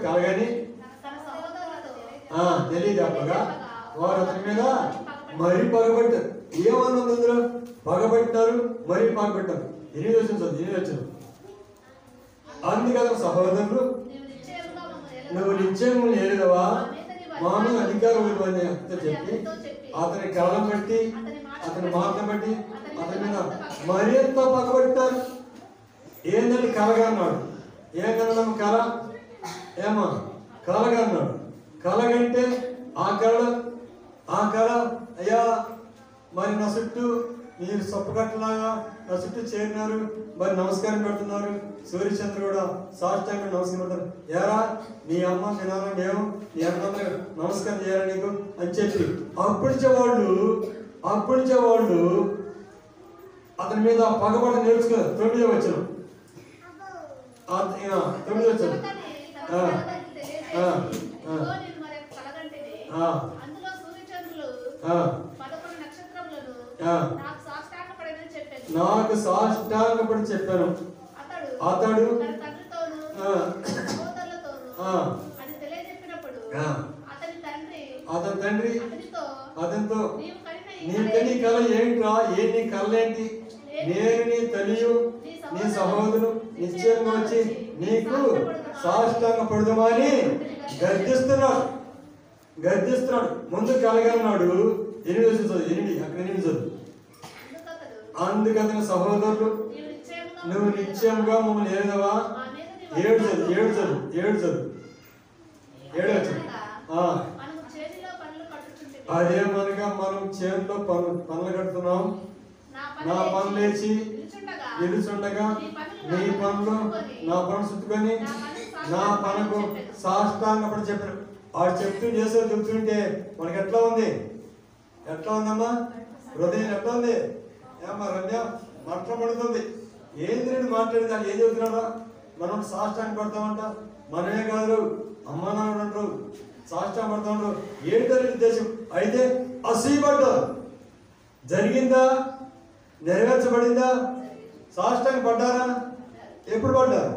కలగని తెలియజెప్పగా వారు అతని మీద మరీ పగబట్టారు. ఏమన్నది అందులో? పగబట్టారు, మరీ పగబట్టారు. 8 వచ్చిన అందుకని సహోదరులు, నువ్వు నిశ్చయం ఏలుదవా మా మీద అధికారం ఇవ్వని చెప్పి అతని కాలం బట్టి అతని మాటను బట్టి అతని మీద మరింత పగబట్టారు. ఏంటంటే కలగన్నాడు. ఏం కలగడం? కళ ఏమా కలగన్నాడు. కలగంటే ఆ కళ అయ్యా మరి నా చుట్టూ మీరు సొప్పకట్టలాగా నా చుట్టూ చేరినారు, మరి నమస్కారం పెడుతున్నారు. సూర్యచంద్ర కూడా సాష్టాంగ నమస్కారం పెడతారు. ఏరా నీ అమ్మ మీ నాన్న మేము నీ అన్న నమస్కారం చేయాలి నీకు అని చెప్పి అప్పుడు వాళ్ళు అతని మీద పగబడ నేర్చుకున్నారు. 9వ వచనం 9వ వచనం నాకు సాష్టాంగపడి చెప్పాను. అతడు అతని తండ్రి అతనితో నీ కని కళ ఏంట్రా? నీ కళ ఏంటి? నేను నీ తల్లియు నీ సహోదరు నిశ్చయంగా వచ్చి నీకు సాష్టాంగ పడుదమని గర్జిస్తున్నాడు. ముందు కలగన్నాడు. 8 అక్కడ 8 చదువు. అందుకతని సహోదరులు, నువ్వు నిశ్చయంగా మమ్మల్ని ఏదవా? 7 చదువు. అదేమనగా మనం చేతిలో పనులు కడుతున్నాం. నా పనులు లేచి నిలుచుండగా నీ పనులు నా పనులు చుట్టుకొని నా పనుకు సాష్టాంగపడి చెప్పారు. వాడు చెప్తుంటే మనకి ఎట్లా ఉందమ్మా? హృదయం ఎట్లా ఉంది? ఏమ్మా రమ్య మట్ల పడుతుంది. ఏంది నేను మాట్లాడేది? ఏం చెబుతున్నాడా? మనం సాష్టాంగ పడతామంట. మనమే కాదు, అమ్మా నాన్న అంటారు సాష్టాంగ పడతా ఉంటారు. ఏంటనే ఉద్దేశం? అయితే అసూయపడ్డారు. జరిగిందా? నెరవేర్చబడిందా? సాష్టాంగ పడ్డారా? ఎప్పుడు పడ్డారు?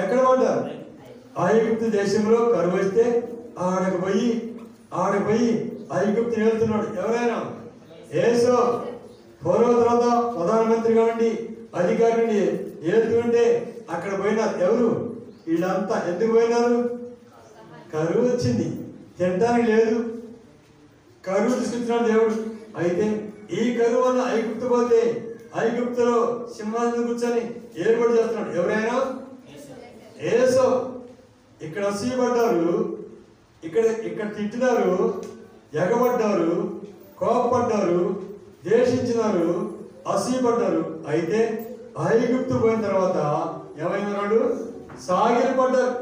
ఎక్కడ పడ్డారు? ఐగుప్తు దేశంలో కరువు వస్తే ఆడకు పోయి ఐగుప్తుని వెళ్తున్నాడు. ఎవరైనా యేసు ఫరో తర్వాత ప్రధానమంత్రిగా ఉండి అధికారి నుండి వెళ్తుంటే అక్కడ పోయినారు. ఎవరు? వీళ్ళంతా ఎందుకు పోయినారు? కరువు వచ్చింది, తినడానికి లేదు. కరువు తీసుకొచ్చినాడు దేవుడు. అయితే ఈ కరువు వల్ల ఐగుప్తు పోతే ఐగుప్తులో సింహాసనం కూర్చొని ఏర్పాటు చేస్తున్నాడు. ఎవరైనా యేసు. ఇక్కడ అసూయపడ్డారు, ఇక్కడ తిట్టినారు, ఎగబడ్డారు, కోపపడ్డారు, ద్వేషించినారు, అసూయపడ్డారు. అయితే ఐగుప్తు పోయిన తర్వాత ఏమైనాడు? సాగిలపడ్డారు.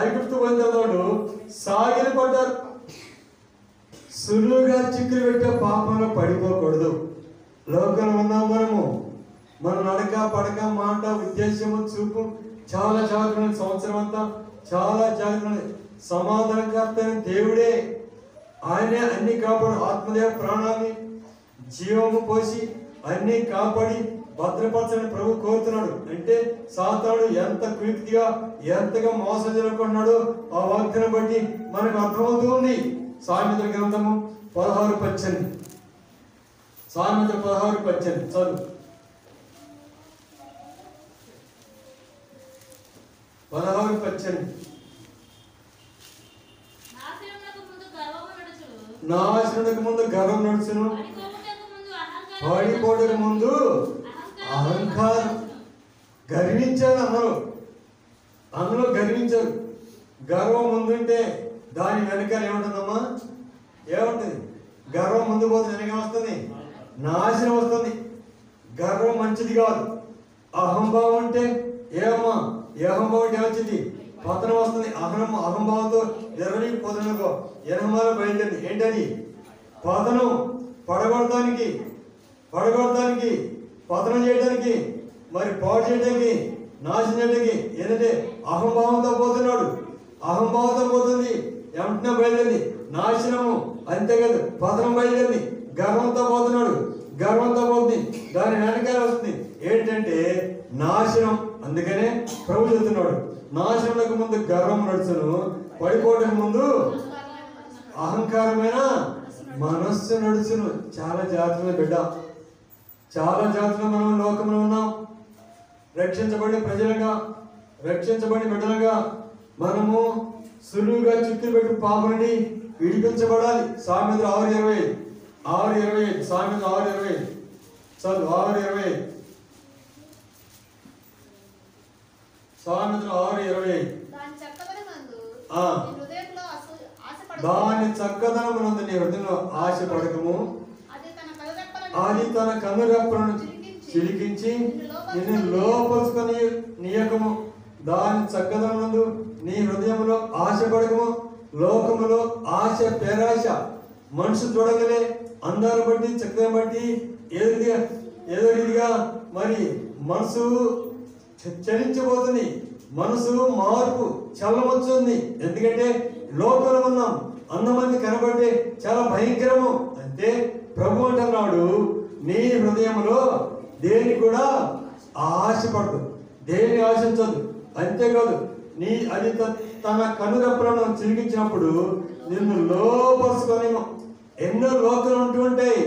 ఐగుప్తు పోయిన తర్వాత సాగిలపడ్డారు. సులువుగా చిక్కులు పెట్టే పాపంలో పడిపోకూడదు. లోకంలో ఉన్నాం మనము. మన నడక, పడక, మాట, ఉద్దేశము, చూపు చాలా జాగ్రత్త. సంవత్సరం అంతా చాలా జాగ్రత్త. సమాధానకర్త దేవుడే. ఆయనే అన్ని కాపాడు. ఆత్మదేవ ప్రాణాన్ని జీవము పోసి అన్ని కాపాడి భద్రపరచని ప్రభు కోరుతున్నాడు. అంటే సాతాను ఎంత కుయుక్తిగా ఎంతగా మోసం జరుగుతున్నాడో ఆ వాక్యం బట్టి మనకు అర్థమవుతుంది. సామెతల గ్రంథము 16:18. సామెతలు 16:18 చదువు. 16:18. నాశనకు ముందు గర్వం నడుచును, పడిపోటకు ముందు అహంకారం. గర్వించారు అందులో గర్వించారు. గర్వం ముందుంటే దాని వెనకాల ఏముంటుందమ్మా? ఏముంటుంది? గర్వం ముందు పోతే వెనక వస్తుంది, నాశనం వస్తుంది. గర్వం మంచిది కాదు. అహంభావం అంటే ఏమమ్మా? ఏ అహంభావం అంటే ఏమొచ్చింది? పతనం వస్తుంది. అహంభావంతో పొదనుకో ఎనమాలో బయలుదేరింది. ఏంటది? పతనం. పడగొడటానికి, పతనం చేయడానికి, మరి పాడు చేయడానికి, నాశనం చేయడానికి. ఏంటంటే అహంభావంతో పోతున్నాడు. అహంభావంతో పోతుంది. వెంటనే బయలుదేరింది నాశనము. అంతేకాదు పతనం బయలుదేరింది. గర్వంతో పోతున్నాడు. గర్వంతో పోతుంది. దాని వెనకాల వస్తుంది ఏంటంటే నాశనం. అందుకనే ప్రభు చెప్తున్నాడు, నాశనకు ముందు గర్వం నడుచును, పడిపోవడానికి ముందు అహంకారమైన మనస్సు నడుచును. చాలా జాగ్రత్తగా బిడ్డ, చాలా జాగ్రత్తగా మనం లోకంలో ఉన్నాం. రక్షించబడిన ప్రజలుగా, రక్షించబడిన బిడ్డలుగా మనము సులువుగా చిక్కులు పెట్టి పాపం నుండి విడిపించబడాలి. సామెతలు 6:25, 6:25, సామెతలు 6:25 చదువు. 6:25, సామెతలు 6:25. దాని చక్కదనమునందు నీ హృదయంలో ఆశపడకము, అది తన కనురెప్పలను చిలికించి నిన్ను లోపరుచుకొని నీయకము. దాని చక్కదనమునందు నీ హృదయంలో ఆశపడకము. లోకములో ఆశ, పేరాశ, మనసు చూడగలే అందాన్ని బట్టి, చక్కదనం బట్టి ఏదో రీతిగా మరి మనసు చలించిపోతుంది. మనసు మార్పు చల్లవచ్చుంది. ఎందుకంటే లోకంలో ఉన్నాం. అందమంది కనబడితే చాలా భయంకరము. అంటే ప్రభు అంటున్నాడు, నీ హృదయంలో దేని కూడా ఆశపడదు, దేని ఆశించదు. అంతేకాదు, అది తన కనురెప్పలను చిలికించినప్పుడు నిన్ను లోపరుచుకొని. ఎన్నో లోకాలు ఉంటూ ఉంటాయి,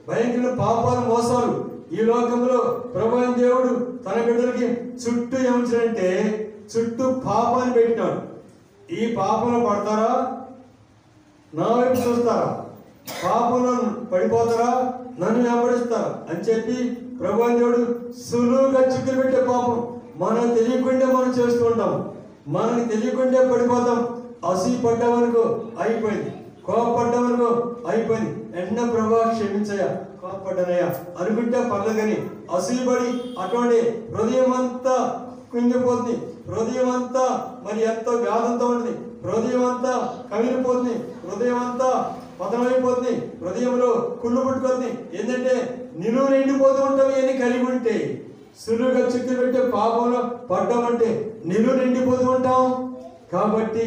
భయంకర పాపాలు, మోసాలు. ఈ లోకంలో ప్రభు దేవుడు తన బిడ్డలకి చుట్టూ ఏమించాడంటే చుట్టూ పాపాన్ని పెట్టినాడు. ఈ పాపంలో పడతారా, నా వైపు చూస్తారా, పాపంలో పడిపోతారా, నన్ను వెంబడిస్తారా అని చెప్పి ప్రభు దేవుడు సులువుగా చిక్కులు పెట్టే పాపం మనం తెలియకుండా మనం చేస్తూ ఉంటాం. మనకి తెలియకుండా పడిపోతాం. అసూయ పడ్డవనుకో అయిపోయింది, కోపపడ్డవనుకో అయిపోయింది. ఎన్నో ప్రభా క్షమించయ్యా, కోపపడ్డానయ్యా అనుకుంటే పర్లేదని అసూయపడి అటువంటి హృదయం అంతా కుంగిపోతుంది. హృదయం అంతా మరి ఎంతో వ్యాధంతో ఉంటుంది. హృదయం అంతా కమిలిపోతుంది. హృదయం అంతా పతనమైపోతుంది. హృదయంలో కుళ్ళు పుట్టుకుంది. ఏంటంటే నిలువు నిండిపోతూ ఉంటావు అని కలిగి ఉంటే. సులువుగా చిక్కులు పెట్టే పాపంలో పడ్డామంటే నిలువు నిండిపోతూ ఉంటాం. కాబట్టి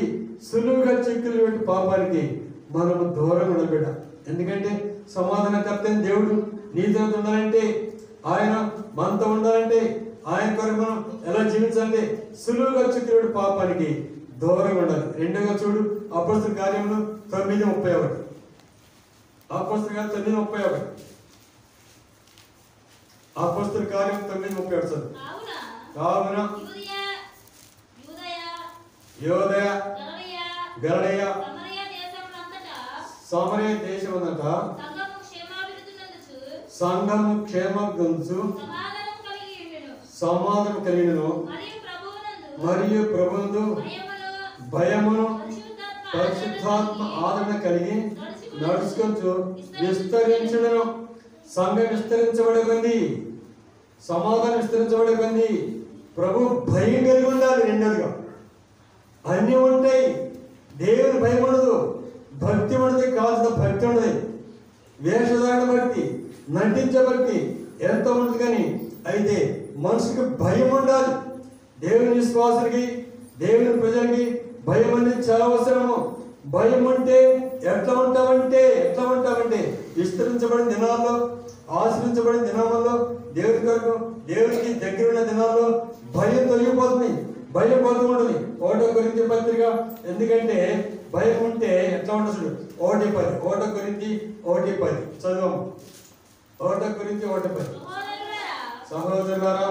సులువుగా చిక్కులు పెట్టి పాపానికి మనము దూరంగా ఉండబెట్ట. ఎందుకంటే సమాధానకర్త దేవుడు నీతో ఉండాలంటే, ఆయన మనతో ఉండాలంటే, ఆయన కొరకు మనం ఎలా జీవించాలంటే సులువుగా చిక్కులు పెట్టి పాపానికి దూరంగా ఉండాలి. రెండోగా చూడు, అపొస్తలుల కార్యములు 9:31. అపొస్తలుల కార్యం 9:31. అపొస్తలుల కార్యం 9:31 కావున యూదయ, గలిలయ, సమరయ దేశమంతటా సంఘము క్షేమాభివృద్ధి సమాధానం కలిగినను మరియు ప్రభువునందు భయమును పరిశుద్ధాత్మ ఆదరణ కలిగి నడుచుకొచ్చు విస్తరించడను. సంఘం విస్తరించబడే కొంది, సమాధానం విస్తరించబడే కొంది ప్రభు భయం కలిగి ఉండాలి. రెండోదిగా అన్నీ ఉంటాయి, దేవుని భయం ఉండదు, భక్తి ఉండదు, కావాల్సిన భక్తి ఉండదు. వేషధారణ భక్తి, నటించే భక్తి ఎంతో ఉంటుంది. కానీ అయితే మనిషికి భయం ఉండాలి. దేవుని విశ్వాసులకి, దేవుని ప్రజలకి భయం అనేది చాలా అవసరము. భయం ఉంటే ఎట్లా ఉంటామంటే విస్తరించబడిన దినాల్లో, ఆశ్రయించబడిన దినాల్లో, దేవుని కొరకు దేవునికి దగ్గర ఉన్న దినాల్లో భయం తొలగిపోతుంది, భయం పోతూ ఉంటుంది. 1 కొరింథీ పత్రిక, ఎందుకంటే భయం ఉంటే ఎట్లా ఉండదు. 1:10, 1 కొరింథీ 1:10 చదువు. 1 కొరింథీ 1:10. సహోదరులారా,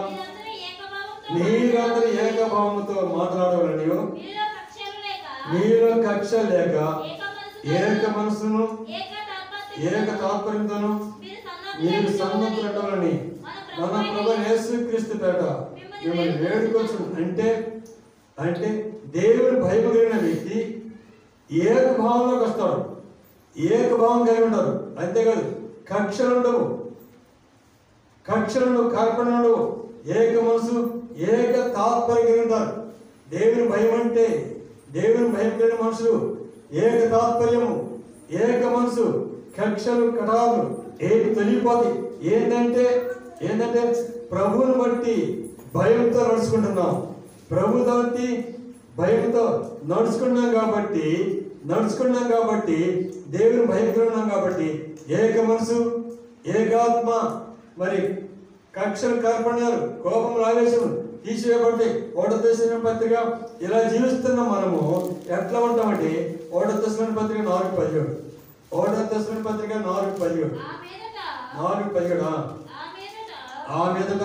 మీరందరూ ఏకభావముతో మాట్లాడవాలని, మీలో కక్ష లేక ఏక మనసును ఏక తాత్పర్యంతోను మీరు సన్నద్ధులని మన ప్రభువైన యేసుక్రీస్తు పేట మిమ్మల్ని వేడుకొచ్చు. అంటే దేవుని భయం కలిగిన వ్యక్తి ఏకభావంలోకి వస్తాడు, ఏకభావం కలిగి ఉంటారు. అంతేకాదు కక్షలు ఉండవు, కార్పణ ఉండవు. ఏక మనసు, ఏక తాత్పర్యం కలిగి ఉంటారు. దేవుని భయం అంటే, దేవుని భయం కలిగిన మనుషులు ఏక తాత్పర్యము, ఏక మనసు, కక్షలు, కటాలు ఏమి తొలిగిపోతాయి. ఏంటంటే ప్రభువుని బట్టి భయంతో నడుచుకుంటున్నాం. ప్రభుతో బట్టి భయంతో నడుచుకున్నాం కాబట్టి దేవుని భయపడున్నాం కాబట్టి ఏక మనసు, ఏకాత్మ, మరి కక్షలు, కార్పణ్యాలు, కోపములు, ఆవేశం తీసివేయబడతాయి. 1 దశలోని పత్రిక ఇలా జీవిస్తున్న మనము ఎట్లా ఉంటామంటే 1 దశలోని పత్రిక 4:17 1 దశలోని పత్రిక 4:17 ఆ మీదట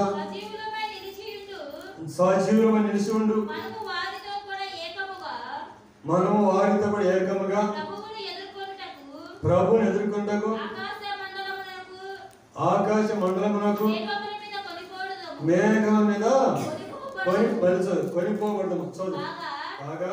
సజీవులమై నిలిచి ఉండు మనము వారితో కూడా ఏకముగా ప్రభువుని ఎదుర్కొంటకు ఆకాశ మండలమునకు మేఘం మీద కొనిపోకూడదు. బాగా